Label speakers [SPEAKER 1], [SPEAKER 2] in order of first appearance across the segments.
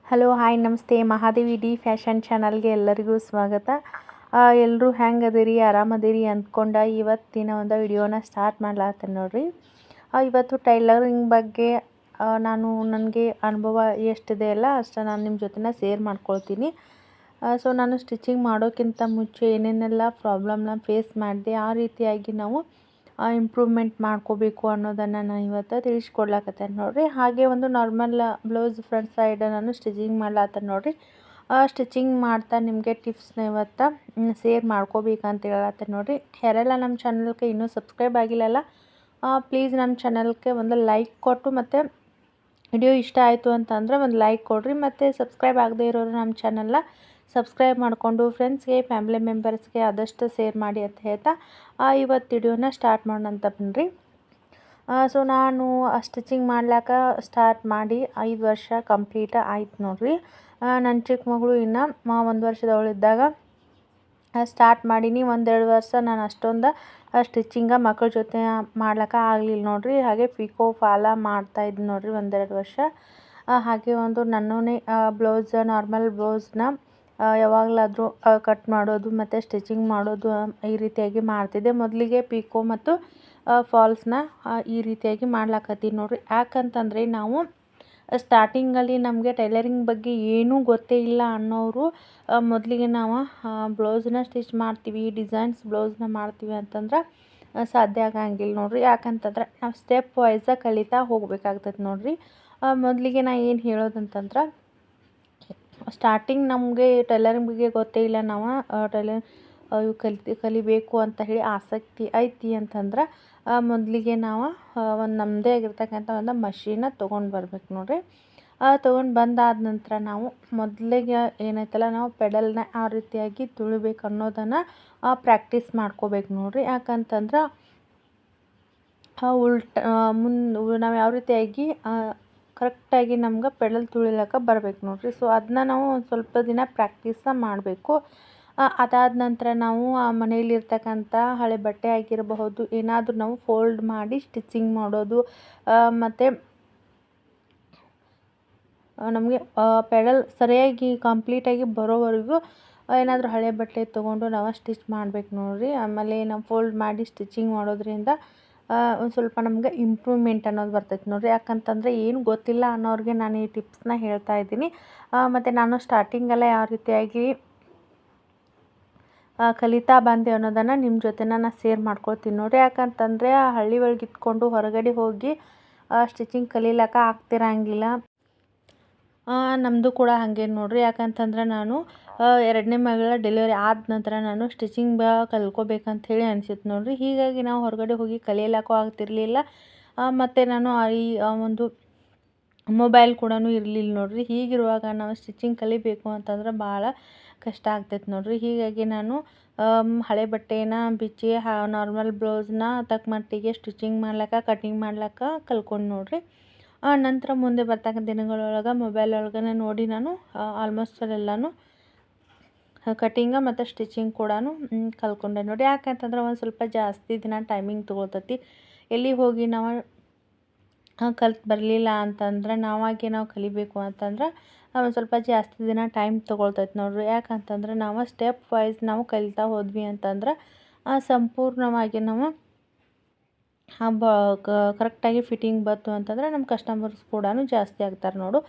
[SPEAKER 1] Hello hi ನಮಸ್ತೆ Mahadevi D fashion ಚಾನಲ್ಗೆ ಎಲ್ಲರಿಗೂ ಸ್ವಾಗತ. ಎಲ್ಲರೂ ಹೆಂಗದಿರಿ ಆರಾಮದಿರಿ ಅಂದ್ಕೊಂಡ ಇವತ್ತಿನ ಒಂದು ವಿಡಿಯೋನ ಸ್ಟಾರ್ಟ್ ಮಾಡ್ಲಾತೀನಿ ನೋಡ್ರಿ. ಇವತ್ತು ಟೈಲರಿಂಗ್ ಬಗ್ಗೆ ನನಗೆ ಅನುಭವ ಎಷ್ಟಿದೆ ಅಲ್ಲ ಅಷ್ಟು ನಾನು ನಿಮ್ಮ ಜೊತೆನ ಶೇರ್ ಮಾಡ್ಕೊಳ್ತೀನಿ. ಸೊ ನಾನು ಸ್ಟಿಚಿಂಗ್ ಮಾಡೋಕ್ಕಿಂತ ಮುಂಚೆ ಏನೇನೆಲ್ಲ ಪ್ರಾಬ್ಲಮ್ನ ಫೇಸ್ ಮಾಡಿದೆ, ಆ ರೀತಿಯಾಗಿ ನಾವು ಇಂಪ್ರೂವ್ಮೆಂಟ್ ಮಾಡ್ಕೋಬೇಕು ಅನ್ನೋದನ್ನು ನಾನು ಇವತ್ತು ತಿಳಿಸ್ಕೊಡ್ಲಾಕತ್ತೇನೆ ನೋಡಿರಿ. ಹಾಗೆ ಒಂದು ನಾರ್ಮಲ್ ಬ್ಲೌಸ್ ಫ್ರಂಟ್ ಸೈಡ್ ನಾನು ಸ್ಟಿಚಿಂಗ್ ಮಾಡ್ಲಾತ್ತೇನೆ ನೋಡಿರಿ. ಸ್ಟಿಚಿಂಗ್ ಮಾಡ್ತಾ ನಿಮಗೆ ಟಿಪ್ಸ್ನ ಇವತ್ತು ಶೇರ್ ಮಾಡ್ಕೋಬೇಕಂತ ಹೇಳತ್ತೇನೆ ನೋಡಿರಿ. ಯಾರೆಲ್ಲ ನಮ್ಮ ಚಾನಲ್ಗೆ ಇನ್ನೂ ಸಬ್ಸ್ಕ್ರೈಬ್ ಆಗಿಲ್ಲಲ್ಲ, ಪ್ಲೀಸ್ ನಮ್ಮ ಚಾನಲ್ಗೆ ಒಂದು ಲೈಕ್ ಕೊಟ್ಟು ಮತ್ತು ವಿಡಿಯೋ ಇಷ್ಟ ಆಯಿತು ಅಂತಂದರೆ ಒಂದು ಲೈಕ್ ಕೊಡಿರಿ. ಮತ್ತು ಸಬ್ಸ್ಕ್ರೈಬ್ ಆಗದೇ ಇರೋರು ನಮ್ಮ ಚಾನಲ್ನ ಸಬ್ಸ್ಕ್ರೈಬ್ ಮಾಡಿಕೊಂಡು ಫ್ರೆಂಡ್ಸ್ಗೆ ಫ್ಯಾಮಿಲಿ ಮೆಂಬರ್ಸ್ಗೆ ಆದಷ್ಟು ಶೇರ್ ಮಾಡಿ ಅಂತ ಹೇಳ್ತಾ ಇವತ್ತು ವಿಡಿಯೋನ ಸ್ಟಾರ್ಟ್ ಮಾಡೋಣ ಬನ್ನಿರಿ. ಸೊ ನಾನು ಸ್ಟಿಚಿಂಗ್ ಮಾಡ್ಲಾಕ ಸ್ಟಾರ್ಟ್ ಮಾಡಿ 5 ವರ್ಷ ಕಂಪ್ಲೀಟ್ ಆಯ್ತು ನೋಡಿರಿ. ನನ್ನ ಚಿಕ್ಕ ಮಗಳು ಇನ್ನು 1 ವರ್ಷದವಳಿದ್ದಾಗ ಸ್ಟಾರ್ಟ್ ಮಾಡೀನಿ. 1-2 ವರ್ಷ ನಾನು ಅಷ್ಟೊಂದು ಸ್ಟಿಚಿಂಗ ಮಕ್ಕಳ ಜೊತೆ ಮಾಡ್ಲಿಕ್ಕೆ ಆಗಲಿಲ್ಲ ನೋಡಿರಿ. ಹಾಗೆ ಪಿಕೋ ಫಾಲ ಮಾಡ್ತಾಯಿದ್ದೆ ನೋಡಿರಿ 1-2 ವರ್ಷ. ಹಾಗೆ ಒಂದು ನನ್ನೂನೇ ಬ್ಲೌಸ್ ನಾರ್ಮಲ್ ಬ್ಲೌಸ್ನ ಯಾವಾಗಲಾದರೂ ಕಟ್ ಮಾಡೋದು ಮತ್ತು ಸ್ಟಿಚಿಂಗ್ ಮಾಡೋದು ಈ ರೀತಿಯಾಗಿ ಮಾಡ್ತಿದ್ದೆ. ಮೊದಲಿಗೆ ಪಿಕೋ ಮತ್ತು ಫಾಲ್ಸ್ನ ಈ ರೀತಿಯಾಗಿ ಮಾಡ್ಲಾಕತ್ತೀನಿ ನೋಡಿರಿ. ಯಾಕಂತಂದರೆ ನಾವು ಸ್ಟಾರ್ಟಿಂಗಲ್ಲಿ ನಮಗೆ ಟೈಲರಿಂಗ್ ಬಗ್ಗೆ ಏನೂ ಗೊತ್ತೇ ಇಲ್ಲ ಅನ್ನೋರು ಮೊದಲಿಗೆ ನಾವು ಬ್ಲೌಸ್ನ ಸ್ಟಿಚ್ ಮಾಡ್ತೀವಿ, ಡಿಸೈನ್ಸ್ ಬ್ಲೌಸ್ನ ಮಾಡ್ತೀವಿ ಅಂತಂದ್ರೆ ಸಾಧ್ಯ ಆಗಂಗಿಲ್ಲ ನೋಡಿರಿ. ಯಾಕಂತಂದ್ರೆ ನಾವು ಸ್ಟೆಪ್ ವೈಸಾಗಿ ಕಲಿತಾ ಹೋಗ್ಬೇಕಾಗ್ತದೆ ನೋಡಿರಿ. ಮೊದಲಿಗೆ ನಾನು ಏನು ಹೇಳೋದಂತಂದ್ರೆ, ಸ್ಟಾರ್ಟಿಂಗ್ ನಮಗೆ ಟೈಲರಿಂಗ್ ಬಗ್ಗೆ ಗೊತ್ತೇ ಇಲ್ಲ, ನಾವು ಇವು ಕಲಿಬೇಕು ಅಂತ ಹೇಳಿ ಆಸಕ್ತಿ ಐತಿ ಅಂತಂದ್ರೆ ಮೊದಲಿಗೆ ನಾವು ಒಂದು ನಮ್ಮದೇ ಆಗಿರ್ತಕ್ಕಂಥ ಒಂದು ಮಷೀನ ತೊಗೊಂಡು ಬರ್ಬೇಕು ನೋಡಿರಿ. ತೊಗೊಂಡು ಬಂದಾದ ನಂತರ ನಾವು ಮೊದಲಿಗೆ ಏನೈತಲ್ಲ ನಾವು ಪೆಡಲ್ನ ಆ ರೀತಿಯಾಗಿ ತುಳಿಬೇಕು ಅನ್ನೋದನ್ನು ಪ್ರಾಕ್ಟೀಸ್ ಮಾಡ್ಕೋಬೇಕು ನೋಡಿರಿ. ಯಾಕಂತಂದ್ರೆ ನಾವು ಯಾವ ರೀತಿಯಾಗಿ ಕರೆಕ್ಟಾಗಿ ನಮ್ಗೆ ಪೆಡಲ್ ತುಳಿಲಕ್ಕೆ ಬರ್ಬೇಕು ನೋಡಿರಿ. ಸೊ ಅದನ್ನ ನಾವು ಒಂದು ಸ್ವಲ್ಪ ದಿನ ಪ್ರಾಕ್ಟೀಸ ಮಾಡಬೇಕು. ಅದಾದ ನಂತರ ನಾವು ಮನೆಯಲ್ಲಿರ್ತಕ್ಕಂಥ ಹಳೆ ಬಟ್ಟೆ ಆಗಿರಬಹುದು, ಏನಾದರೂ ನಾವು ಫೋಲ್ಡ್ ಮಾಡಿ ಸ್ಟಿಚಿಂಗ್ ಮಾಡೋದು ಮತ್ತು ನಮಗೆ ಪೆಡಲ್ ಸರಿಯಾಗಿ ಕಂಪ್ಲೀಟಾಗಿ ಬರೋವರೆಗೂ ಏನಾದರೂ ಹಳೆ ಬಟ್ಟೆ ತೊಗೊಂಡು ನಾವು ಸ್ಟಿಚ್ ಮಾಡಬೇಕು ನೋಡಿರಿ. ಆಮೇಲೆ ನಾವು ಫೋಲ್ಡ್ ಮಾಡಿ ಸ್ಟಿಚಿಂಗ್ ಮಾಡೋದ್ರಿಂದ ಒಂದು ಸ್ವಲ್ಪ ನಮ್ಗೆ ಇಂಪ್ರೂವ್ಮೆಂಟ್ ಅನ್ನೋದು ಬರ್ತೈತೆ ನೋಡಿರಿ. ಯಾಕಂತಂದರೆ ಏನು ಗೊತ್ತಿಲ್ಲ ಅನ್ನೋರಿಗೆ ನಾನು ಈ ಟಿಪ್ಸ್ನ ಹೇಳ್ತಾ ಇದ್ದೀನಿ. ಮತ್ತು ನಾನು ಸ್ಟಾರ್ಟಿಂಗೆಲ್ಲ ಯಾವ ರೀತಿಯಾಗಿ ಕಲಿತಾ ಬಂದೆ ಅನ್ನೋದನ್ನು ನಿಮ್ಮ ಜೊತೆ ನಾನು ಶೇರ್ ಮಾಡ್ಕೊಳ್ತೀನಿ ನೋಡಿರಿ. ಯಾಕಂತಂದರೆ ಹಳ್ಳಿ ಒಳಗೆ ಇದ್ಕೊಂಡು ಹೊರಗಡೆ ಹೋಗಿ ಸ್ಟಿಚಿಂಗ್ ಕಲೀಲಕ್ಕ ಆಗ್ತಿರಂಗಿಲ್ಲ. ನಮ್ಮದು ಕೂಡ ಹಾಗೆ ನೋಡಿರಿ. ಯಾಕಂತಂದ್ರೆ ನಾನು 2ನೇ ಮಗಳ ಡೆಲಿವರಿ ಆದ ನಂತರ ನಾನು ಸ್ಟಿಚಿಂಗ್ ಕಲ್ತ್ಕೋಬೇಕಂತ ಹೇಳಿ ಅನಿಸಿತ್ತು ನೋಡಿರಿ. ಹೀಗಾಗಿ ನಾವು ಹೊರಗಡೆ ಹೋಗಿ ಕಲಿಯಲಿಕ್ಕೂ ಆಗ್ತಿರಲಿಲ್ಲ. ಮತ್ತು ನಾನು ಈ ಒಂದು ಮೊಬೈಲ್ ಕೂಡ ಇರಲಿಲ್ಲ ನೋಡಿರಿ. ಹೀಗಿರುವಾಗ ನಾವು ಸ್ಟಿಚಿಂಗ್ ಕಲಿಬೇಕು ಅಂತಂದ್ರೆ ಭಾಳ ಕಷ್ಟ ಆಗ್ತೈತೆ ನೋಡಿರಿ. ಹೀಗಾಗಿ ನಾನು ಹಳೆ ಬಟ್ಟೆನ ಬಿಚ್ಚಿ ನಾರ್ಮಲ್ ಬ್ಲೌಸ್ನ ತಕ್ಕ ಮಟ್ಟಿಗೆ ಸ್ಟಿಚಿಂಗ್ ಮಾಡ್ಲಿಕ್ಕೆ, ಕಟಿಂಗ್ ಮಾಡ್ಲಿಕ್ಕೆ ಕಲ್ತ್ಕೊಂಡು ನೋಡಿರಿ. ನಂತರ ಮುಂದೆ ಬರ್ತಕ್ಕಂಥ ದಿನಗಳೊಳಗೆ ಮೊಬೈಲ್ ಒಳಗೆ ನೋಡಿ ನಾನು ಆಲ್ಮೋಸ್ಟ್ ಎಲ್ಲನೂ ಕಟಿಂಗ ಮತ್ತು ಸ್ಟಿಚಿಂಗ್ ಕೂಡ ಕಲ್ತ್ಕೊಂಡೆ ನೋಡಿ. ಯಾಕಂತಂದ್ರೆ ಒಂದು ಸ್ವಲ್ಪ ಜಾಸ್ತಿ ದಿನ ಟೈಮಿಂಗ್ ತೊಗೊಳ್ತೈತಿ. ಎಲ್ಲಿಗೆ ಹೋಗಿ ನಾವು ಕಲ್ತು ಬರಲಿಲ್ಲ ಅಂತಂದ್ರೆ ನಾವು ಕಲಿಬೇಕು ಅಂತಂದ್ರೆ ಒಂದು ಸ್ವಲ್ಪ ಜಾಸ್ತಿ ದಿನ ಟೈಮ್ ತೊಗೊಳ್ತೈತೆ ನೋಡಿರಿ. ಯಾಕಂತಂದ್ರೆ ನಾವು ಸ್ಟೆಪ್ ವೈಸ್ ನಾವು ಕಲಿತಾ ಹೋದ್ವಿ ಅಂತಂದ್ರೆ ಸಂಪೂರ್ಣವಾಗಿ ನಾವು ಕರೆಕ್ಟಾಗಿ ಫಿಟ್ಟಿಂಗ್ ಬಂತು ಅಂತಂದರೆ ನಮ್ಮ ಕಸ್ಟಮರ್ಸ್ ಕೂಡ ಜಾಸ್ತಿ ಆಗ್ತಾರೆ ನೋಡು.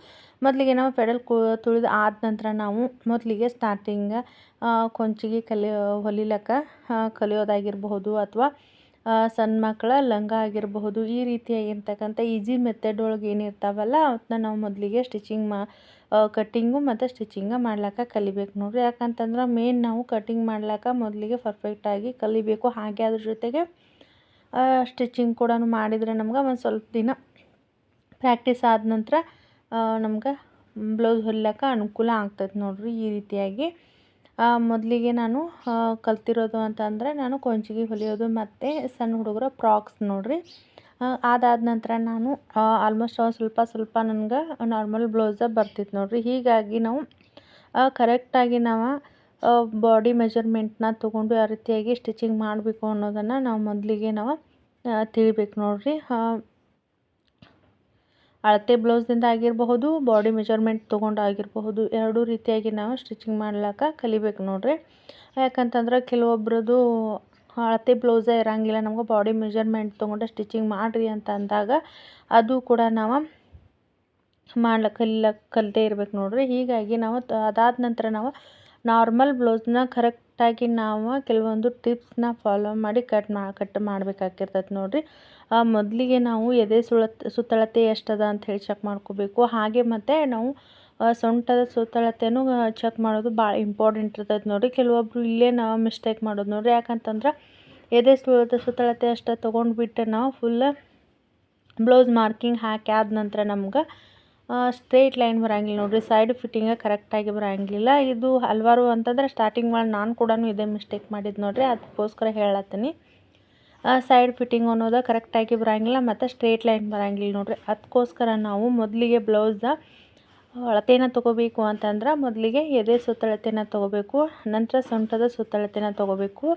[SPEAKER 1] ಮೊದಲಿಗೆ ನಾವು ಪೆಡಲ್ ತುಳಿದು ಆದ ನಂತರ ನಾವು ಮೊದಲಿಗೆ ಸ್ಟಾರ್ಟಿಂಗ್ ಕೊಂಚಿಗೆ ಹೊಲಿಲಕ್ಕ ಕಲಿಯೋದಾಗಿರಬಹುದು, ಅಥವಾ ಸಣ್ಣ ಮಕ್ಕಳ ಲಂಗ ಆಗಿರಬಹುದು, ಈ ರೀತಿಯಾಗಿರ್ತಕ್ಕಂಥ ಈಸಿ ಮೆಥಡ್ ಒಳಗೆ ಏನಿರ್ತಾವಲ್ಲ ಅವನ್ನ ನಾವು ಮೊದಲಿಗೆ ಕಟ್ಟಿಂಗು ಮತ್ತು ಸ್ಟಿಚಿಂಗ ಮಾಡ್ಲಿಕ್ಕೆ ಕಲಿಬೇಕು ನೋಡಿರಿ. ಯಾಕಂತಂದ್ರೆ ಮೇನ್ ನಾವು ಕಟಿಂಗ್ ಮಾಡ್ಲಿಕ್ಕೆ ಮೊದಲಿಗೆ ಪರ್ಫೆಕ್ಟಾಗಿ ಕಲಿಬೇಕು. ಹಾಗೆ ಅದ್ರ ಜೊತೆಗೆ ಸ್ಟಿಚಿಂಗ್ ಕೂಡ ಮಾಡಿದರೆ ನಮ್ಗೆ ಒಂದು ಸ್ವಲ್ಪ ದಿನ ಪ್ರಾಕ್ಟೀಸ್ ಆದ ನಂತರ ನಮ್ಗೆ ಬ್ಲೌಸ್ ಹೊಲಿಲಿಕ್ಕೆ ಅನುಕೂಲ ಆಗ್ತೈತೆ ನೋಡಿರಿ. ಈ ರೀತಿಯಾಗಿ ಮೊದಲಿಗೆ ನಾನು ಕಲ್ತಿರೋದು ಅಂತಂದರೆ ನಾನು ಕೊಂಚಿಗೆ ಹೊಲಿಯೋದು ಮತ್ತು ಸಣ್ಣ ಹುಡುಗರ ಫ್ರಾಕ್ಸ್ ನೋಡಿರಿ. ಅದಾದ ನಂತರ ನಾನು ಆಲ್ಮೋಸ್ಟ್ ಸ್ವಲ್ಪ ನನಗೆ ನಾರ್ಮಲ್ ಬ್ಲೌಸ ಬರ್ತಿತ್ತು ನೋಡಿರಿ. ಹೀಗಾಗಿ ನಾವು ಕರೆಕ್ಟಾಗಿ ನಾವು ಬಾಡಿ ಮೆಜರ್ಮೆಂಟ್ನ ತೊಗೊಂಡು ಯಾವ ರೀತಿಯಾಗಿ ಸ್ಟಿಚಿಂಗ್ ಮಾಡಬೇಕು ಅನ್ನೋದನ್ನು ನಾವು ಮೊದಲಿಗೆ ನಾವು ತಿಳಿಬೇಕು ನೋಡಿರಿ. ಅಳತೆ ಬ್ಲೌಸಿಂದ ಆಗಿರಬಹುದು, ಬಾಡಿ ಮೆಜರ್ಮೆಂಟ್ ತೊಗೊಂಡು ಆಗಿರಬಹುದು, ಎರಡೂ ರೀತಿಯಾಗಿ ನಾವು ಸ್ಟಿಚಿಂಗ್ ಮಾಡ್ಲಿಕ್ಕೆ ಕಲಿಬೇಕು ನೋಡಿರಿ. ಯಾಕಂತಂದ್ರೆ ಕೆಲವೊಬ್ರದ್ದು ಅಳತೆ ಬ್ಲೌಸೇ ಇರೋಂಗಿಲ್ಲ, ನಮ್ಗೆ ಬಾಡಿ ಮೆಜರ್ಮೆಂಟ್ ತೊಗೊಂಡು ಸ್ಟಿಚಿಂಗ್ ಮಾಡಿರಿ ಅಂತ ಅಂದಾಗ ಅದು ಕೂಡ ನಾವು ಕಲಿತೇ ಇರ್ಬೇಕು ನೋಡಿರಿ. ಹೀಗಾಗಿ ನಾವು ಅದಾದ ನಂತರ ನಾವು ನಾರ್ಮಲ್ ಬ್ಲೌಸ್ನ ಕರೆಕ್ಟಾಗಿ ನಾವು ಕೆಲವೊಂದು ಟಿಪ್ಸ್ನ ಫಾಲೋ ಮಾಡಿ ಕಟ್ ಮಾಡಬೇಕಾಗಿರ್ತೈತೆ ನೋಡಿರಿ. ಮೊದಲಿಗೆ ನಾವು ಎದೆ ಸುತ್ತಳತೆ ಎಷ್ಟದ ಅಂತ ಹೇಳಿ ಚೆಕ್ ಮಾಡ್ಕೋಬೇಕು. ಹಾಗೆ ಮತ್ತು ನಾವು ಸೊಂಟದ ಸುತ್ತಳತೆನೂ ಚೆಕ್ ಮಾಡೋದು ಭಾಳ ಇಂಪಾರ್ಟೆಂಟ್ ಇರ್ತೈತೆ ನೋಡಿರಿ. ಕೆಲವೊಬ್ರು ಇಲ್ಲೇ ನಾವು ಮಿಸ್ಟೇಕ್ ಮಾಡೋದು ನೋಡಿರಿ. ಯಾಕಂತಂದ್ರೆ ಎದೆ ಸುತ್ತಳತೆ ಅಷ್ಟು ತೊಗೊಂಡ್ಬಿಟ್ಟು ನಾವು ಫುಲ್ ಬ್ಲೌಸ್ ಮಾರ್ಕಿಂಗ್ ಹಾಕಿ ಆದ ನಂತರ ನಮ್ಗೆ ಸ್ಟ್ರೇಟ್ ಲೈನ್ ಬರೋಂಗಿಲ್ಲ ನೋಡಿರಿ, ಸೈಡ್ ಫಿಟ್ಟಿಂಗ ಕರೆಕ್ಟಾಗಿ ಬರೋಂಗಿಲ್ಲ. ಇದು ಹಲವಾರು ಅಂತಂದ್ರೆ ಸ್ಟಾರ್ಟಿಂಗ್ ಮಾಡಿ ನಾನು ಕೂಡ ಇದೇ ಮಿಸ್ಟೇಕ್ ಮಾಡಿದ್ದು ನೋಡಿರಿ. ಅದಕ್ಕೋಸ್ಕರ ಹೇಳತ್ತೀನಿ, ಸೈಡ್ ಫಿಟ್ಟಿಂಗ್ ಅನ್ನೋದು ಕರೆಕ್ಟಾಗಿ ಬರೋಂಗಿಲ್ಲ ಮತ್ತು ಸ್ಟ್ರೇಟ್ ಲೈನ್ ಬರೋಂಗಿಲ್ಲ ನೋಡಿರಿ. ಅದಕ್ಕೋಸ್ಕರ ನಾವು ಮೊದಲಿಗೆ ಬ್ಲೌಸ ಅಳತೆನ ತೊಗೋಬೇಕು ಅಂತಂದ್ರೆ ಮೊದಲಿಗೆ ಎದೆ ಸುತ್ತಳತೆನ ತೊಗೋಬೇಕು, ನಂತರ ಸೊಂಟದ ಸುತ್ತಳತೆನ ತೊಗೋಬೇಕು,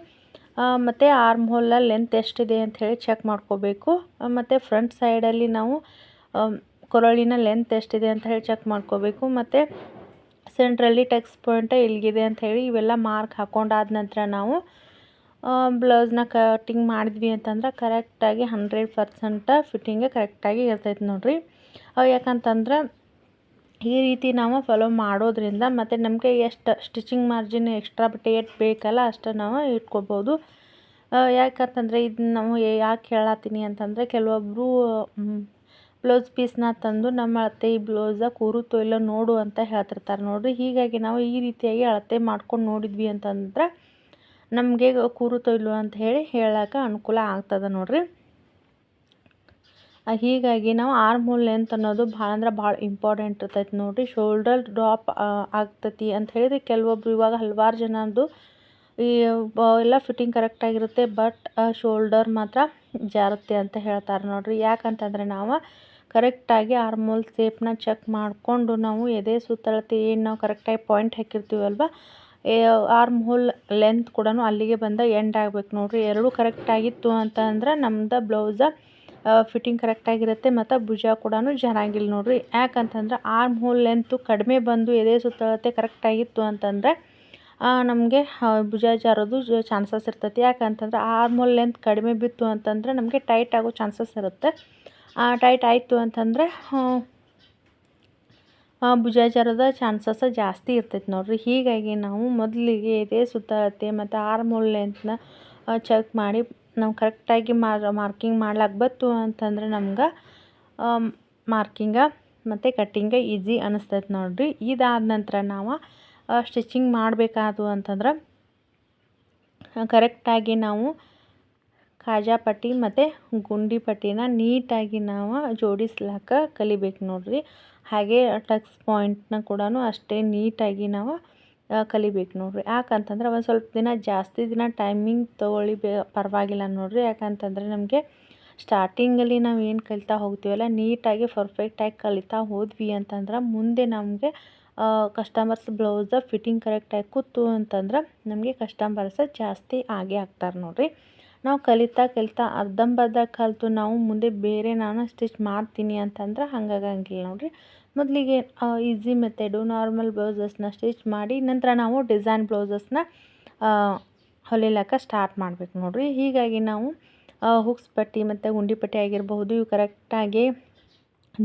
[SPEAKER 1] ಮತ್ತು ಆರ್ಮ್ ಹೋಲ ಲೆಂತ್ ಎಷ್ಟಿದೆ ಅಂಥೇಳಿ ಚೆಕ್ ಮಾಡ್ಕೋಬೇಕು. ಮತ್ತು ಫ್ರಂಟ್ ಸೈಡಲ್ಲಿ ನಾವು ಕೊರಳಿನ ಲೆಂತ್ ಎಷ್ಟಿದೆ ಅಂತ ಹೇಳಿ ಚೆಕ್ ಮಾಡ್ಕೋಬೇಕು. ಮತ್ತು ಸೆಂಟ್ರಲ್ಲಿ ಟಕ್ಸ್ ಪಾಯಿಂಟ್ ಎಲ್ಲಿಗಿದೆ ಅಂಥೇಳಿ ಇವೆಲ್ಲ ಮಾರ್ಕ್ ಹಾಕೊಂಡಾದ ನಂತರ ನಾವು ಬ್ಲೌಸ್ನ ಕಟಿಂಗ್ ಮಾಡಿದ್ವಿ ಅಂತಂದ್ರೆ ಕರೆಕ್ಟಾಗಿ 100% ಫಿಟ್ಟಿಂಗ್ ಕರೆಕ್ಟಾಗಿ ಇರ್ತೈತೆ ನೋಡಿರಿ. ಯಾಕಂತಂದ್ರೆ ಈ ರೀತಿ ನಾವು ಫಾಲೋ ಮಾಡೋದ್ರಿಂದ ಮತ್ತು ನಮಗೆ ಎಷ್ಟು ಸ್ಟಿಚಿಂಗ್ ಮಾರ್ಜಿನ್ ಎಕ್ಸ್ಟ್ರಾ ಬಟ್ಟೆ ಎಷ್ಟು ಬೇಕಲ್ಲ ಅಷ್ಟು ನಾವು ಇಟ್ಕೋಬೋದು. ಯಾಕಂತಂದರೆ ಇದನ್ನ ನಾವು ಯಾಕೆ ಹೇಳತ್ತೀನಿ ಅಂತಂದರೆ ಕೆಲವೊಬ್ಬರು ಬ್ಲೌಸ್ ಪೀಸ್ನ ತಂದು ನಮ್ಮ ಅಳತೆ ಈ ಬ್ಲೌಸ ಕೂರುತ್ತೋ ಇಲ್ಲ ನೋಡು ಅಂತ ಹೇಳ್ತಿರ್ತಾರೆ ನೋಡಿರಿ. ಹೀಗಾಗಿ ನಾವು ಈ ರೀತಿಯಾಗಿ ಅಳತೆ ಮಾಡ್ಕೊಂಡು ನೋಡಿದ್ವಿ ಅಂತಂದ್ರೆ ನಮಗೆ ಕೂರುತ್ತೋ ಇಲ್ಲೋ ಅಂತ ಹೇಳಕ್ಕೆ ಅನುಕೂಲ ಆಗ್ತದೆ ನೋಡಿರಿ. ಹೀಗಾಗಿ ನಾವು ಆರ್ಮ್ ಹೋಲ್ ಲೆಂತ್ ಅನ್ನೋದು ಭಾಳ ಅಂದ್ರೆ ಭಾಳ ಇಂಪಾರ್ಟೆಂಟ್ ಇರ್ತೈತೆ ನೋಡಿರಿ. ಶೋಲ್ಡರ್ ಡ್ರಾಪ್ ಆಗ್ತೈತಿ ಅಂತ ಹೇಳಿದ್ರೆ ಕೆಲವೊಬ್ರು ಇವಾಗ ಹಲವಾರು ಜನದ್ದು ಈ ಎಲ್ಲ ಫಿಟ್ಟಿಂಗ್ ಕರೆಕ್ಟಾಗಿರುತ್ತೆ, ಬಟ್ ಶೋಲ್ಡರ್ ಮಾತ್ರ ಜಾರುತ್ತೆ ಅಂತ ಹೇಳ್ತಾರೆ ನೋಡಿರಿ. ಯಾಕಂತಂದರೆ ನಾವು ಕರೆಕ್ಟಾಗಿ ಆರ್ಮ್ ಹೋಲ್ ಶೇಪ್ನ ಚೆಕ್ ಮಾಡಿಕೊಂಡು ನಾವು ಎದೆ ಸುತ್ತಳತೆ ಏನು ನಾವು ಕರೆಕ್ಟಾಗಿ ಪಾಯಿಂಟ್ ಹಾಕಿರ್ತೀವಲ್ವ, ಆರ್ಮ್ ಹೋಲ್ ಲೆಂತ್ ಕೂಡ ಅಲ್ಲಿಗೆ ಬಂದ ಎಂಡ್ ಆಗ್ಬೇಕು ನೋಡಿರಿ. ಎರಡೂ ಕರೆಕ್ಟಾಗಿತ್ತು ಅಂತಂದ್ರೆ ನಮ್ದು ಬ್ಲೌಸ ಫಿಟ್ಟಿಂಗ್ ಕರೆಕ್ಟಾಗಿರುತ್ತೆ ಮತ್ತು ಭುಜ ಕೂಡ ಜರಂಗಿಲ್ಲ ನೋಡಿರಿ. ಯಾಕಂತಂದ್ರೆ ಆರ್ಮ್ ಹೋಲ್ ಲೆಂತು ಕಡಿಮೆ ಬಂದು ಎದೆ ಸುತ್ತಳತೆ ಕರೆಕ್ಟಾಗಿತ್ತು ಅಂತಂದರೆ ನಮಗೆ ಭುಜ ಜಾರೋದು ಚಾನ್ಸಸ್ ಇರ್ತೈತಿ. ಯಾಕಂತಂದ್ರೆ ಆರ್ಮ್ ಹೋಲ್ ಲೆಂತ್ ಕಡಿಮೆ ಬಿತ್ತು ಅಂತಂದರೆ ನಮಗೆ ಟೈಟ್ ಆಗೋ ಚಾನ್ಸಸ್ ಇರುತ್ತೆ. ಟೈಟ್ ಆಯಿತು ಅಂತಂದರೆ ಭುಜ ಜಾರೋದ ಚಾನ್ಸಸ್ ಜಾಸ್ತಿ ಇರ್ತೈತೆ ನೋಡಿರಿ. ಹೀಗಾಗಿ ನಾವು ಮೊದಲಿಗೆ ಎದೆ ಸುತ್ತಳತೆ ಮತ್ತು ಆರ್ಮ್ ಹೋಲ್ ಲೆಂತ್ನ ಚೆಕ್ ಮಾಡಿ ನಾವು ಕರೆಕ್ಟಾಗಿ ಮಾರ್ಕಿಂಗ್ ಮಾಡ್ಲಾಕ ಬತ್ತು ಅಂತಂದ್ರೆ ನಮ್ಗೆ ಮಾರ್ಕಿಂಗ ಮತ್ತು ಕಟ್ಟಿಂಗ ಈಸಿ ಅನ್ನಿಸ್ತೈತೆ ನೋಡಿರಿ. ಇದಾದ ನಂತರ ನಾವು ಸ್ಟಿಚಿಂಗ್ ಮಾಡಬೇಕಾದು ಅಂತಂದ್ರೆ ಕರೆಕ್ಟಾಗಿ ನಾವು ಕಾಜಾ ಪಟ್ಟಿ ಮತ್ತು ಗುಂಡಿ ಪಟ್ಟಿನ ನೀಟಾಗಿ ನಾವು ಜೋಡಿಸ್ಲಾಕ ಕಲಿಬೇಕು ನೋಡಿರಿ. ಹಾಗೆ ಟಕ್ಸ್ ಪಾಯಿಂಟ್ನ ಕೂಡ ಅಷ್ಟೇ ನೀಟಾಗಿ ನಾವು ಕಲಿಬೇಕು ನೋಡಿರಿ. ಯಾಕಂತಂದ್ರೆ ಒಂದು ಸ್ವಲ್ಪ ದಿನ ಜಾಸ್ತಿ ದಿನ ಟೈಮಿಂಗ್ ತೊಗೊಳ್ಳಿ ಪರವಾಗಿಲ್ಲ ನೋಡಿರಿ. ಯಾಕಂತಂದರೆ ನಮಗೆ ಸ್ಟಾರ್ಟಿಂಗಲ್ಲಿ ನಾವು ಏನು ಕಲಿತಾ ಹೋಗ್ತೀವಲ್ಲ ನೀಟಾಗಿ ಪರ್ಫೆಕ್ಟಾಗಿ ಕಲಿತಾ ಹೋದ್ವಿ ಅಂತಂದ್ರೆ ಮುಂದೆ ನಮಗೆ ಕಸ್ಟಮರ್ಸ್ ಬ್ಲೌಸ ಫಿಟ್ಟಿಂಗ್ ಕರೆಕ್ಟಾಗಿ ಕೂತು ಅಂತಂದ್ರೆ ನಮಗೆ ಕಸ್ಟಮರ್ಸ್ ಜಾಸ್ತಿ ಆಗೇ ಆಗ್ತಾರೆ ನೋಡಿರಿ. ನಾವು ಕಲಿತಾ ಅರ್ಧಂಬರ್ಧ ಕಲಿತು ನಾವು ಮುಂದೆ ಬೇರೆ ನಾನು ಸ್ಟಿಚ್ ಮಾಡ್ತೀನಿ ಅಂತಂದ್ರೆ ಹಂಗಾಗಂಗಿಲ್ಲ ನೋಡಿರಿ. ಮೊದಲಿಗೆ ಈಸಿ ಮೆಥಡು ನಾರ್ಮಲ್ ಬ್ಲೌಸಸ್ನ ಸ್ಟಿಚ್ ಮಾಡಿ ನಂತರ ನಾವು ಡಿಸೈನ್ ಬ್ಲೌಸಸ್ನ ಹೊಲಿಲಕ್ಕ ಸ್ಟಾರ್ಟ್ ಮಾಡ್ಬೇಕು ನೋಡಿರಿ. ಹೀಗಾಗಿ ನಾವು ಹುಕ್ಸ್ ಪಟ್ಟಿ ಮತ್ತು ಗುಂಡಿ ಪಟ್ಟಿ ಆಗಿರಬಹುದು ಇವು ಕರೆಕ್ಟಾಗಿ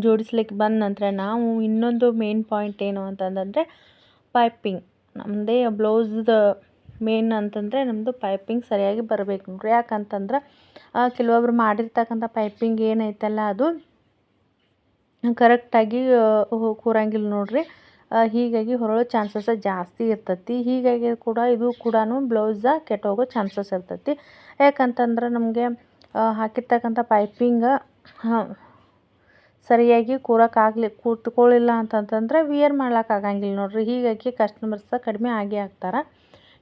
[SPEAKER 1] ಜೋಡಿಸ್ಲಿಕ್ಕೆ ಬಂದ ನಂತರ ನಾವು ಇನ್ನೊಂದು ಮೇನ್ ಪಾಯಿಂಟ್ ಏನು ಅಂತಂದರೆ ಪೈಪಿಂಗ್. ನಮ್ಮದೇ ಬ್ಲೌಸ್ದ ಮೇನ್ ಅಂತಂದರೆ ನಮ್ಮದು ಪೈಪಿಂಗ್ ಸರಿಯಾಗಿ ಬರಬೇಕು ನೋಡಿರಿ. ಯಾಕಂತಂದ್ರೆ ಕೆಲವೊಬ್ರು ಮಾಡಿರ್ತಕ್ಕಂಥ ಪೈಪಿಂಗ್ ಏನೈತಲ್ಲ ಅದು ಕರೆಕ್ಟಾಗಿ ಕೂರಂಗಿಲ್ಲ ನೋಡಿರಿ. ಹೀಗಾಗಿ ಹೊರಳೋ ಚಾನ್ಸಸ್ ಜಾಸ್ತಿ ಇರ್ತೈತಿ. ಹೀಗಾಗಿ ಇದು ಕೂಡ ಬ್ಲೌಸ ಕೆಟ್ಟೋಗೋ ಚಾನ್ಸಸ್ ಇರ್ತೈತಿ. ಯಾಕಂತಂದ್ರೆ ನಮಗೆ ಹಾಕಿರ್ತಕ್ಕಂಥ ಪೈಪಿಂಗ ಸರಿಯಾಗಿ ಕೂತ್ಕೊಳ್ಳಿಲ್ಲ ಅಂತಂತಂದ್ರೆ ವಿಯರ್ ಮಾಡ್ಲಿಕ್ಕಾಗಂಗಿಲ್ಲ ನೋಡಿರಿ. ಹೀಗಾಗಿ ಕಸ್ಟಮರ್ಸ ಕಡಿಮೆ ಆಗೇ ಆಗ್ತಾರೆ.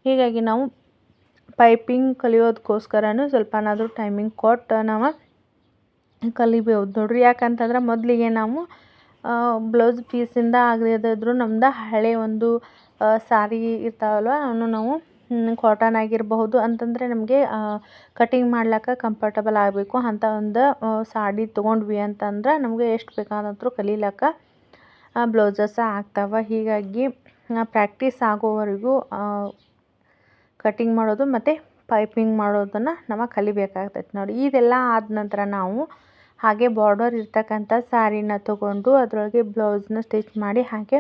[SPEAKER 1] ಹೀಗಾಗಿ ನಾವು ಪೈಪಿಂಗ್ ಕಲಿಯೋದಕ್ಕೋಸ್ಕರನೂ ಸ್ವಲ್ಪನಾದರೂ ಟೈಮಿಂಗ್ ಕೊಟ್ಟು ನಾವು ಕಲಿಬೋದು ನೋಡಿರಿ. ಯಾಕಂತಂದ್ರೆ ಮೊದಲಿಗೆ ನಾವು ಬ್ಲೌಸ್ ಪೀಸಿಂದ ಆಗದಿದ್ರು ನಮ್ದು ಹಳೆ ಒಂದು ಸಾರಿ ಇರ್ತಾವಲ್ವ ಅವನು ನಾವು ಕಾಟನ್ ಆಗಿರಬಹುದು ಅಂತಂದರೆ ನಮಗೆ ಕಟಿಂಗ್ ಮಾಡ್ಲಿಕ್ಕೆ ಕಂಫರ್ಟಬಲ್ ಆಗಬೇಕು ಅಂಥ ಒಂದು ಸಾಡಿ ತೊಗೊಂಡ್ವಿ ಅಂತಂದ್ರೆ ನಮಗೆ ಎಷ್ಟು ಬೇಕಾದಂತರೂ ಕಲೀಲಿಕ್ಕೆ ಬ್ಲೌಸಸ್ ಆಗ್ತಾವೆ. ಹೀಗಾಗಿ ಪ್ರಾಕ್ಟೀಸ್ ಆಗೋವರೆಗೂ ಕಟಿಂಗ್ ಮಾಡೋದು ಮತ್ತು ಪೈಪಿಂಗ್ ಮಾಡೋದನ್ನು ನಾವು ಕಲಿಬೇಕಾಗ್ತೈತೆ ನೋಡಿ. ಇದೆಲ್ಲ ಆದ ನಂತರ ನಾವು ಹಾಗೆ ಬಾರ್ಡರ್ ಇರ್ತಕ್ಕಂಥ ಸ್ಯಾರಿನ ತೊಗೊಂಡು ಅದರೊಳಗೆ ಬ್ಲೌಸ್ನ ಸ್ಟಿಚ್ ಮಾಡಿ ಹಾಗೆ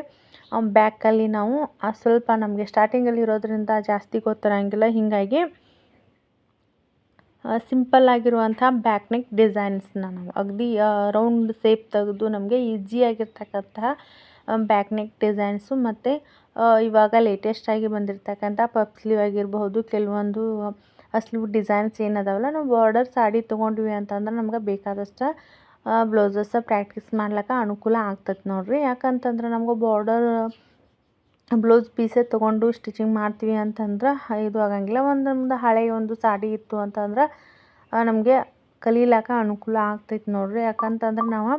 [SPEAKER 1] ಬ್ಯಾಕಲ್ಲಿ ನಾವು ಸ್ವಲ್ಪ ನಮಗೆ ಸ್ಟಾರ್ಟಿಂಗಲ್ಲಿ ಇರೋದ್ರಿಂದ ಜಾಸ್ತಿ ಗೊತ್ತಿರೋಂಗಿಲ್ಲ, ಹೀಗಾಗಿ ಸಿಂಪಲ್ ಆಗಿರುವಂಥ ಬ್ಯಾಕ್ ನೆಕ್ ಡಿಸೈನ್ಸ್ನ ನಾವು ಅಗದಿ ರೌಂಡ್ ಶೇಪ್ ತೆಗೆದು ನಮಗೆ ಈಸಿಯಾಗಿರ್ತಕ್ಕಂತಹ ಬ್ಯಾಕ್ ನೆಕ್ ಡಿಸೈನ್ಸು ಮತ್ತು ಇವಾಗ ಲೇಟೆಸ್ಟಾಗಿ ಬಂದಿರತಕ್ಕಂಥ ಪಫ್ ಸ್ಲೀವ್ ಆಗಿರಬಹುದು, ಕೆಲವೊಂದು ಸ್ಲೀವ್ ಡಿಸೈನ್ಸ್ ಏನದಾವಲ್ಲ, ನಾವು ಬಾರ್ಡರ್ ಸಾಡಿ ತೊಗೊಂಡ್ವಿ ಅಂತಂದ್ರೆ ನಮ್ಗೆ ಬೇಕಾದಷ್ಟು ಬ್ಲೌಸಸ್ ಪ್ರಾಕ್ಟೀಸ್ ಮಾಡ್ಲಿಕ್ಕೆ ಅನುಕೂಲ ಆಗ್ತದೆ ನೋಡಿರಿ. ಯಾಕಂತಂದ್ರೆ ನಮ್ಗೆ ಬಾರ್ಡರ್ ಬ್ಲೌಸ್ ಪೀಸೇ ತೊಗೊಂಡು ಸ್ಟಿಚಿಂಗ್ ಮಾಡ್ತೀವಿ ಅಂತಂದ್ರೆ ಇದು ಆಗಂಗಿಲ್ಲ. ನಮ್ದು ಹಳೆಯ ಒಂದು ಸಾಡಿ ಇತ್ತು ಅಂತಂದ್ರೆ ನಮಗೆ ಕಲೀಲಿಕ್ಕೆ ಅನುಕೂಲ ಆಗ್ತೈತೆ ನೋಡಿರಿ. ಯಾಕಂತಂದ್ರೆ ನಾವು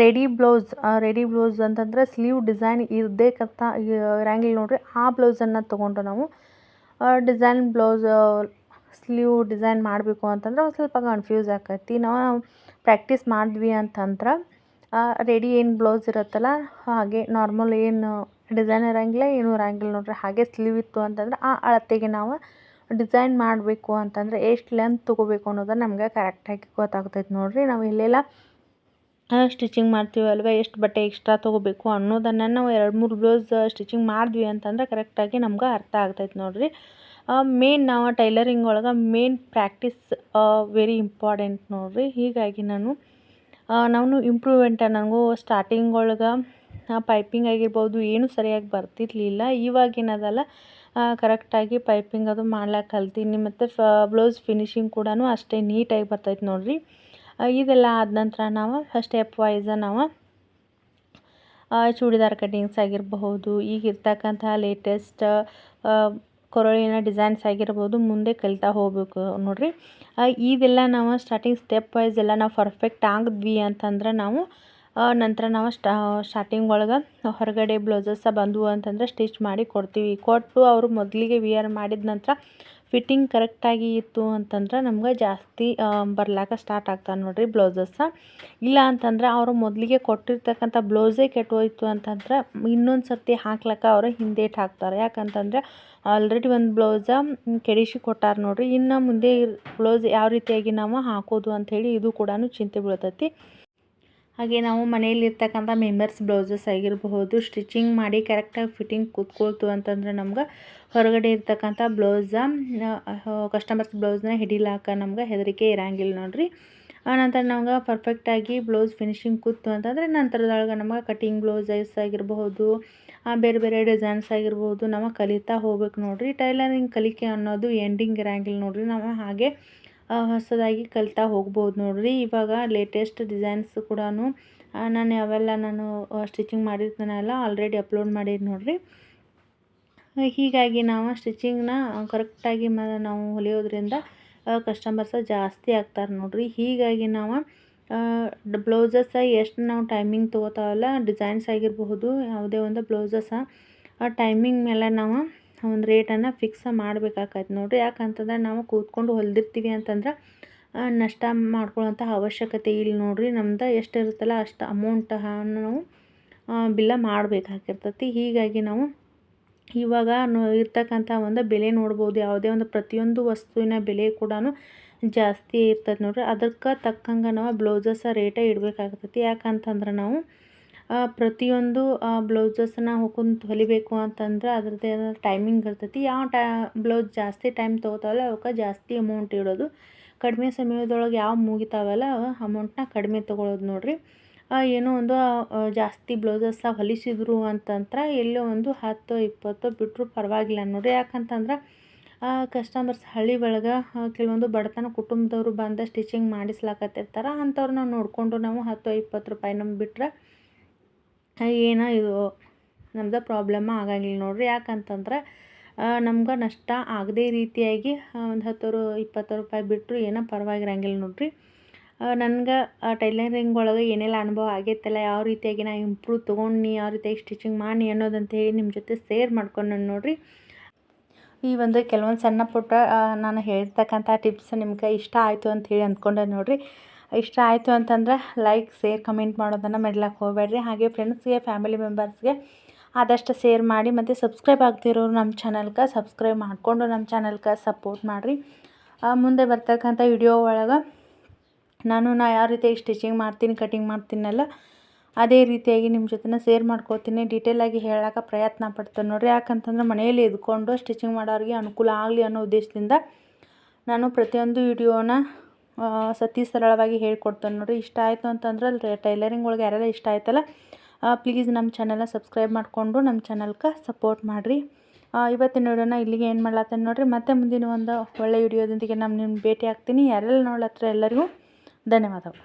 [SPEAKER 1] ರೆಡಿ ಬ್ಲೌಸ್ ಅಂತಂದ್ರೆ ಸ್ಲೀವ್ ಡಿಸೈನ್ ಇರಂಗಿಲ್ಲ ನೋಡಿರಿ. ಆ ಬ್ಲೌಸನ್ನು ತೊಗೊಂಡು ನಾವು ಡಿಸೈನ್ ಬ್ಲೌಸ್ ಸ್ಲೀವ್ ಡಿಸೈನ್ ಮಾಡಬೇಕು ಅಂತಂದ್ರೆ ಒಂದು ಸ್ವಲ್ಪ ಕನ್ಫ್ಯೂಸ್ ಆಕೈತಿ. ನಾವು ಪ್ರಾಕ್ಟೀಸ್ ಮಾಡಿದ್ವಿ ಅಂತಂದ್ರೆ ರೆಡಿ ಏನು ಬ್ಲೌಸ್ ಇರುತ್ತಲ್ಲ ಹಾಗೆ ನಾರ್ಮಲ್ ಏನು ಡಿಸೈನ್ ಇರೋಂಗಿಲ್ಲ, ಏನೂ ಇರೋಂಗಿಲ್ಲ ನೋಡಿರಿ. ಹಾಗೆ ಸ್ಲೀವ್ ಇತ್ತು ಅಂತಂದ್ರೆ ಆ ಅಳತೆಗೆ ನಾವು ಡಿಸೈನ್ ಮಾಡಬೇಕು ಅಂತಂದರೆ ಎಷ್ಟು ಲೆಂತ್ ತೊಗೋಬೇಕು ಅನ್ನೋದನ್ನು ನಮ್ಗೆ ಕರೆಕ್ಟಾಗಿ ಗೊತ್ತಾಗ್ತೈತೆ ನೋಡಿರಿ. ನಾವು ಎಲ್ಲೆಲ್ಲ ಸ್ಟಿಚಿಂಗ್ ಮಾಡ್ತೀವಲ್ವ, ಎಷ್ಟು ಬಟ್ಟೆ ಎಕ್ಸ್ಟ್ರಾ ತೊಗೋಬೇಕು ಅನ್ನೋದನ್ನು ನಾವು 2-3 ಬ್ಲೌಸ್ ಸ್ಟಿಚಿಂಗ್ ಮಾಡಿದ್ವಿ ಅಂತಂದ್ರೆ ಕರೆಕ್ಟಾಗಿ ನಮ್ಗೆ ಅರ್ಥ ಆಗ್ತೈತೆ ನೋಡಿರಿ. ಮೇನ್ ನಾವು ಟೈಲರಿಂಗ್ ಒಳಗೆ ಮೇನ್ ಪ್ರಾಕ್ಟೀಸ್ ವೆರಿ ಇಂಪಾರ್ಟೆಂಟ್ ನೋಡಿರಿ. ಹೀಗಾಗಿ ನಾನು ಇಂಪ್ರೂವ್ಮೆಂಟ್ ನನಗೂ ಸ್ಟಾರ್ಟಿಂಗ್ ಒಳಗೆ ಪೈಪಿಂಗ್ ಆಗಿರ್ಬೋದು ಏನೂ ಸರಿಯಾಗಿ ಬರ್ತಿರ್ಲಿಲ್ಲ. ಇವಾಗೇನದಲ್ಲ ಕರೆಕ್ಟಾಗಿ ಪೈಪಿಂಗ್ ಅದು ಮಾಡ್ಲಿಕ್ಕೆ ಕಲ್ತೀನಿ ಮತ್ತು ಬ್ಲೌಸ್ ಫಿನಿಶಿಂಗ್ ಕೂಡ ಅಷ್ಟೇ ನೀಟಾಗಿ ಬರ್ತೈತೆ ನೋಡಿರಿ. ಇದೆಲ್ಲ ಆದ ನಂತರ ನಾವು ಸ್ಟೆಪ್ ವೈಸ ನಾವು ಚೂಡಿದಾರ್ ಕಟಿಂಗ್ಸ್ ಆಗಿರಬಹುದು, ಈಗಿರ್ತಕ್ಕಂಥ ಲೇಟೆಸ್ಟ್ ಕೊರಳಿನ ಡಿಸೈನ್ಸ್ ಆಗಿರ್ಬೋದು ಮುಂದೆ ಕಲಿತಾ ಹೋಗಬೇಕು ನೋಡಿರಿ. ಇದೆಲ್ಲ ನಾವು ಸ್ಟಾರ್ಟಿಂಗ್ ಸ್ಟೆಪ್ ವೈಸ್ ಎಲ್ಲ ನಾವು ಪರ್ಫೆಕ್ಟ್ ಆಗಿದ್ವಿ ಅಂತಂದ್ರೆ ನಾವು ನಂತರ ನಾವು ಸ್ಟಾರ್ಟಿಂಗ್ ಒಳಗೆ ಹೊರಗಡೆ ಬ್ಲೌಸಸ್ ಬಂದವು ಅಂತಂದ್ರೆ ಸ್ಟಿಚ್ ಮಾಡಿ ಕೊಟ್ಟು ಅವರು ಮೊದಲಿಗೆ ವಿಯರ್ ಮಾಡಿದ ನಂತರ ಫಿಟ್ಟಿಂಗ್ ಕರೆಕ್ಟಾಗಿ ಇತ್ತು ಅಂತಂದ್ರೆ ನಮ್ಗೆ ಜಾಸ್ತಿ ಬರ್ಲಾಕ ಸ್ಟಾರ್ಟ್ ಆಗ್ತಾವೆ ನೋಡಿರಿ ಬ್ಲೌಸಸ್. ಇಲ್ಲ ಅಂತಂದ್ರೆ ಅವರು ಮೊದಲಿಗೆ ಕೊಟ್ಟಿರ್ತಕ್ಕಂಥ ಬ್ಲೌಸೇ ಕೆಟ್ಟೋಯ್ತು ಅಂತಂದ್ರೆ ಇನ್ನೊಂದು ಸರ್ತಿ ಹಾಕ್ಲಿಕ್ಕೆ ಅವರು ಹಿಂದೇಟು ಹಾಕ್ತಾರೆ. ಯಾಕಂತಂದರೆ ಆಲ್ರೆಡಿ ಒಂದು ಬ್ಲೌಸ ಕೆಡಿಸಿ ಕೊಟ್ಟಾರ ನೋಡಿರಿ, ಇನ್ನು ಮುಂದೆ ಬ್ಲೌಸ್ ಯಾವ ರೀತಿಯಾಗಿ ನಾವು ಹಾಕೋದು ಅಂಥೇಳಿ ಇದು ಕೂಡ ಚಿಂತೆ ಬೀಳ್ತೈತಿ. ಹಾಗೆ ನಾವು ಮನೆಯಲ್ಲಿರ್ತಕ್ಕಂಥ ಮೆಂಬರ್ಸ್ ಬ್ಲೌಸಸ್ ಆಗಿರಬಹುದು ಸ್ಟಿಚಿಂಗ್ ಮಾಡಿ ಕರೆಕ್ಟಾಗಿ ಫಿಟ್ಟಿಂಗ್ ಕೂತ್ಕೊಳ್ತು ಅಂತಂದ್ರೆ ನಮ್ಗೆ ಹೊರಗಡೆ ಇರ್ತಕ್ಕಂಥ ಕಸ್ಟಮರ್ಸ್ ಬ್ಲೌಸ್ನ ಹಿಡಿಲಾಕ ನಮ್ಗೆ ಹೆದರಿಕೆ ಇರೋಂಗಿಲ್ಲ ನೋಡಿರಿ. ಆನಂತರ ನಮ್ಗೆ ಪರ್ಫೆಕ್ಟಾಗಿ ಬ್ಲೌಸ್ ಫಿನಿಶಿಂಗ್ ಕೂತು ಅಂತಂದರೆ ನಂತರದೊಳಗೆ ನಮ್ಗೆ ಕಟಿಂಗ್ ಬ್ಲೌಸಸ್ ಆಗಿರಬಹುದು, ಬೇರೆ ಬೇರೆ ಡಿಸೈನ್ಸ್ ಆಗಿರ್ಬೋದು ನಾವು ಕಲಿತಾ ಹೋಗ್ಬೇಕು ನೋಡಿರಿ. ಟೈಲರಿಂಗ್ ಕಲಿಕೆ ಅನ್ನೋದು ಎಂಡಿಂಗ್ ಇರೋಂಗಿಲ್ಲ ನೋಡಿರಿ. ನಾವು ಹಾಗೆ ಹೊಸದಾಗಿ ಕಲಿತಾ ಹೋಗ್ಬೋದು ನೋಡಿರಿ. ಇವಾಗ ಲೇಟೆಸ್ಟ್ ಡಿಸೈನ್ಸ್ ಕೂಡ ನಾನು ಸ್ಟಿಚಿಂಗ್ ಮಾಡಿರ್ತೀನಲ್ಲ ಆಲ್ರೆಡಿ ಅಪ್ಲೋಡ್ ಮಾಡಿದ್ದು ನೋಡಿರಿ. ಹೀಗಾಗಿ ನಾವು ಸ್ಟಿಚಿಂಗ್ನ ಕರೆಕ್ಟಾಗಿ ನಾವು ಹೊಲಿಯೋದ್ರಿಂದ ಕಸ್ಟಮರ್ಸ ಜಾಸ್ತಿ ಆಗ್ತಾರೆ ನೋಡಿರಿ. ಹೀಗಾಗಿ ನಾವು ಬ್ಲೌಸಸ್ ಎಷ್ಟು ನಾವು ಟೈಮಿಂಗ್ ತೊಗೋತಾವಲ್ಲ ಡಿಸೈನ್ಸ್ ಆಗಿರಬಹುದು ಯಾವುದೇ ಒಂದು ಬ್ಲೌಸಸ್ ಆ ಟೈಮಿಂಗ್ ಮೇಲೆ ನಾವು ಒಂದು ರೇಟನ್ನು ಫಿಕ್ಸ್ ಮಾಡಬೇಕಾಗತ್ತೆ ನೋಡಿರಿ. ಯಾಕಂತಂದ್ರೆ ನಾವು ಕೂತ್ಕೊಂಡು ಹೊಲಿದಿರ್ತೀವಿ ಅಂತಂದ್ರೆ ನಷ್ಟ ಮಾಡ್ಕೊಳ್ಳೋಂಥ ಅವಶ್ಯಕತೆ ಇಲ್ಲ ನೋಡಿರಿ. ನಮ್ದು ಎಷ್ಟು ಇರುತ್ತಲ್ಲ ಅಷ್ಟು ಅಮೌಂಟನ್ನು ನಾವು ಬಿಲ್ಲ ಮಾಡಬೇಕಾಗಿರ್ತೈತಿ. ಹೀಗಾಗಿ ನಾವು ಇವಾಗ ಇರ್ತಕ್ಕಂಥ ಒಂದು ಬೆಲೆ ನೋಡ್ಬೋದು, ಯಾವುದೇ ಒಂದು ಪ್ರತಿಯೊಂದು ವಸ್ತುವಿನ ಬೆಲೆ ಕೂಡ ಜಾಸ್ತಿ ಇರ್ತದೆ ನೋಡಿರಿ. ಅದಕ್ಕೆ ತಕ್ಕಂಗೆ ನಾವು ಬ್ಲೌಸಸ್ ರೇಟೇ ಇಡಬೇಕಾಗ್ತೈತಿ. ಯಾಕಂತಂದ್ರೆ ನಾವು ಪ್ರತಿಯೊಂದು ಬ್ಲೌಸಸ್ನ ಕುಂತು ಹೊಲಿಬೇಕು ಅಂತಂದ್ರೆ ಅದರದ್ದೇ ಆದ ಟೈಮಿಂಗ್ ಇರ್ತೈತಿ. ಯಾವ ಬ್ಲೌಸ್ ಜಾಸ್ತಿ ಟೈಮ್ ತೊಗೋತಾವಲ್ಲ ಅವಕ್ಕೆ ಜಾಸ್ತಿ ಅಮೌಂಟ್ ಇಡೋದು, ಕಡಿಮೆ ಸಮಯದೊಳಗೆ ಯಾವ ಮುಗಿತಾವಲ್ಲ ಅಮೌಂಟನ್ನ ಕಡಿಮೆ ತೊಗೊಳೋದು ನೋಡಿರಿ. ಏನೋ ಒಂದು ಜಾಸ್ತಿ ಬ್ಲೌಸಸ್ ಹೊಲಿಸಿದ್ರು ಅಂತಂದ್ರೆ ಎಲ್ಲೋ ಒಂದು 10-20 ಬಿಟ್ಟರು ಪರವಾಗಿಲ್ಲ ನೋಡಿರಿ. ಯಾಕಂತಂದ್ರೆ ಕಸ್ಟಮರ್ಸ್ ಹಳ್ಳಿ ಒಳಗೆ ಕೆಲವೊಂದು ಬಡತನ ಕುಟುಂಬದವರು ಬಂದು ಸ್ಟಿಚಿಂಗ್ ಮಾಡಿಸ್ಲಾಕತ್ತಿರ್ತಾರೆ. ಅಂಥವ್ರು ನಾವು ನೋಡಿಕೊಂಡು ನಾವು 10-20 ರೂಪಾಯಿ ನಮ್ಗೆ ಬಿಟ್ಟರೆ ಏನೋ ಇದು ನಮ್ದು ಪ್ರಾಬ್ಲಮ್ ಆಗಂಗಿಲ್ಲ ನೋಡಿರಿ. ಯಾಕಂತಂದ್ರೆ ನಮ್ಗೆ ನಷ್ಟ ಆಗದೇ ರೀತಿಯಾಗಿ ಒಂದು 10-20 ರೂಪಾಯಿ ಬಿಟ್ಟರು ಏನೋ ಪರವಾಗಿರಂಗಿಲ್ಲ ನೋಡಿರಿ. ನನಗೆ ಟೈಲರಿಂಗ್ ಒಳಗೆ ಏನೆಲ್ಲ ಅನುಭವ ಆಗೈತಲ್ಲ, ಯಾವ ರೀತಿಯಾಗಿ ನಾನು ಇಂಪ್ರೂವ್ ತೊಗೊಂಡು ಯಾವ ರೀತಿಯಾಗಿ ಸ್ಟಿಚಿಂಗ್ ಮಾಡಿ ಅನ್ನೋದಂತ ಹೇಳಿ ನಿಮ್ಮ ಜೊತೆ ಶೇರ್ ಮಾಡ್ಕೊಂಡು ನೋಡಿರಿ. ಈ ಒಂದು ಕೆಲವೊಂದು ಸಣ್ಣ ಪುಟ್ಟ ನಾನು ಹೇಳ್ತಕ್ಕಂಥ ಟಿಪ್ಸ್ ನಿಮ್ಗೆ ಇಷ್ಟ ಆಯಿತು ಅಂಥೇಳಿ ಅಂದ್ಕೊಂಡೆ ನೋಡಿರಿ. ಇಷ್ಟ ಆಯಿತು ಅಂತಂದ್ರೆ ಲೈಕ್, ಶೇರ್, ಕಮೆಂಟ್ ಮಾಡೋದನ್ನು ಮರಿಲಕ್ಕೆ ಹೋಗಬೇಡ್ರಿ. ಹಾಗೆ ಫ್ರೆಂಡ್ಸ್ಗೆ, ಫ್ಯಾಮಿಲಿ ಮೆಂಬರ್ಸ್ಗೆ ಆದಷ್ಟು ಶೇರ್ ಮಾಡಿ. ಮತ್ತು ಸಬ್ಸ್ಕ್ರೈಬ್ ಆಗ್ತಿರೋರು ನಮ್ಮ ಚಾನಲ್ಗೆ ಸಬ್ಸ್ಕ್ರೈಬ್ ಮಾಡಿಕೊಂಡು ನಮ್ಮ ಚಾನಲ್ಗೆ ಸಪೋರ್ಟ್ ಮಾಡಿರಿ. ಮುಂದೆ ಬರ್ತಕ್ಕಂಥ ವಿಡಿಯೋ ಒಳಗೆ ನಾನು ಯಾವ ರೀತಿಯಾಗಿ ಸ್ಟಿಚಿಂಗ್ ಮಾಡ್ತೀನಿ, ಕಟಿಂಗ್ ಮಾಡ್ತೀನಲ್ಲ ಅದೇ ರೀತಿಯಾಗಿ ನಿಮ್ಮ ಜೊತೆ ಶೇರ್ ಮಾಡ್ಕೋತೀನಿ. ಡೀಟೇಲಾಗಿ ಹೇಳೋಕೆ ಪ್ರಯತ್ನ ಪಡ್ತೇನೆ ನೋಡಿರಿ. ಯಾಕಂತಂದ್ರೆ ಮನೆಯಲ್ಲಿ ಇದ್ಕೊಂಡು ಸ್ಟಿಚಿಂಗ್ ಮಾಡೋರಿಗೆ ಅನುಕೂಲ ಆಗಲಿ ಅನ್ನೋ ಉದ್ದೇಶದಿಂದ ನಾನು ಪ್ರತಿಯೊಂದು ವಿಡಿಯೋನ ಸತಿ ಸರಳವಾಗಿ ಹೇಳ್ಕೊಡ್ತೇನೆ ನೋಡಿರಿ. ಇಷ್ಟ ಆಯಿತು ಅಂತಂದ್ರೆ ಟೈಲರಿಂಗ್ ಒಳಗೆ ಯಾರೆಲ್ಲ ಇಷ್ಟ ಆಯ್ತಲ್ಲ ಪ್ಲೀಸ್ ನಮ್ಮ ಚಾನಲ್ನ ಸಬ್ಸ್ಕ್ರೈಬ್ ಮಾಡಿಕೊಂಡು ನಮ್ಮ ಚಾನಲ್ಗೆ ಸಪೋರ್ಟ್ ಮಾಡಿರಿ. ಇವತ್ತಿನ ವಿಡಿಯೋನ ಇಲ್ಲಿಗೆ ಏನು ಮಾಡ್ಲತ್ತೇನೆ ನೋಡಿರಿ. ಮತ್ತೆ ಮುಂದಿನ ಒಂದು ಒಳ್ಳೆ ವಿಡಿಯೋದೊಂದಿಗೆ ನಾನು ನಿಮ್ಗೆ ಭೇಟಿ ಆಗ್ತೀನಿ. ಯಾರೆಲ್ಲ ನೋಡ್ಲತ್ರ ಎಲ್ಲರಿಗೂ ಧನ್ಯವಾದಗಳು.